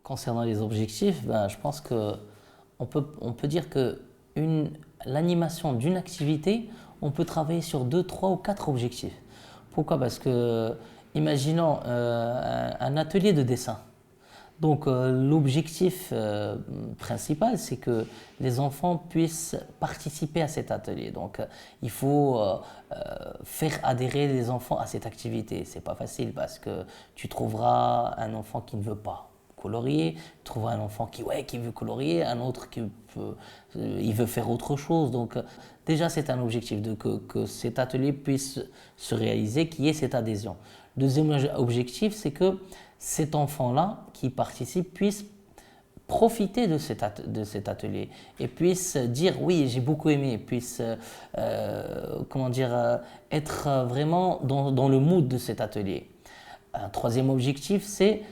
Concernant les objectifs, je pense que on peut dire que l'animation d'une activité, on peut travailler sur deux, trois ou quatre objectifs. Pourquoi? Parce que, imaginons un atelier de dessin. Donc, l'objectif principal, c'est que les enfants puissent participer à cet atelier. Donc, il faut faire adhérer les enfants à cette activité. C'est pas facile parce que tu trouveras un enfant qui ne veut pas colorier, tu trouveras un enfant qui veut colorier, un autre il veut faire autre chose. Donc, déjà, c'est un objectif que cet atelier puisse se réaliser, qu'il y ait cette adhésion. Deuxième objectif, c'est que cet enfant-là qui participe puisse profiter de cet atelier et puisse dire oui, j'ai beaucoup aimé, puisse comment dire, être vraiment dans le mood de cet atelier. Un troisième objectif, c'est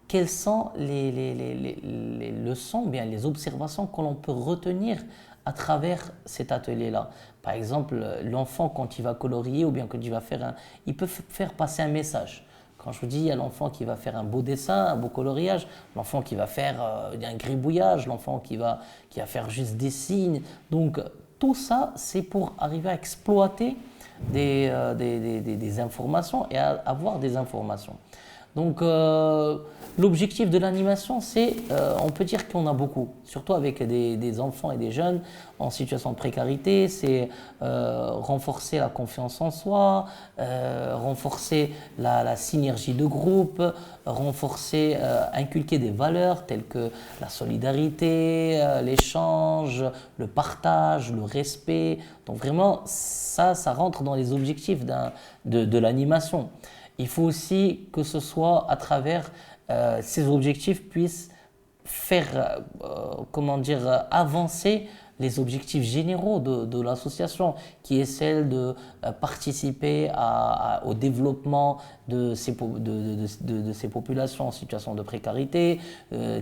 quelles sont les leçons, bien les observations que l'on peut retenir à travers cet atelier-là. Par exemple, l'enfant quand il va colorier ou bien quand il va il peut faire passer un message. Quand je vous dis, il y a l'enfant qui va faire un beau dessin, un beau coloriage, l'enfant qui va faire un gribouillage, l'enfant qui va faire juste des signes. Donc, tout ça, c'est pour arriver à exploiter des informations et à avoir des informations. Donc, l'objectif de l'animation, c'est, on peut dire qu'on a beaucoup, surtout avec des enfants et des jeunes en situation de précarité, c'est renforcer la confiance en soi, renforcer la synergie de groupe, renforcer, inculquer des valeurs telles que la solidarité, l'échange, le partage, le respect. Donc vraiment, ça rentre dans les objectifs de l'animation. Il faut aussi que ce soit à travers ces objectifs puissent faire, comment dire, avancer les objectifs généraux de l'association, qui est celle de participer au développement de ces populations en situation de précarité,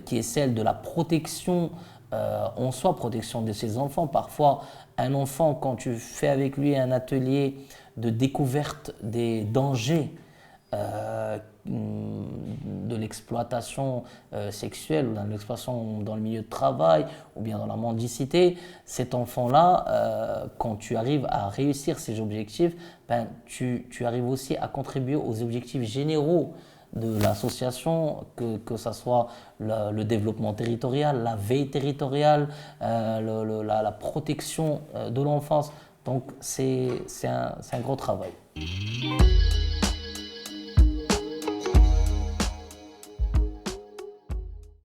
qui est celle de la protection en soi, protection de ses enfants. Parfois, un enfant, quand tu fais avec lui un atelier de découverte des dangers de l'exploitation sexuelle ou de l'exploitation dans le milieu de travail ou bien dans la mendicité, cet enfant-là, quand tu arrives à réussir ces objectifs, tu arrives aussi à contribuer aux objectifs généraux de l'association, que ce soit le développement territorial, la veille territoriale, la protection de l'enfance. Donc c'est un gros travail.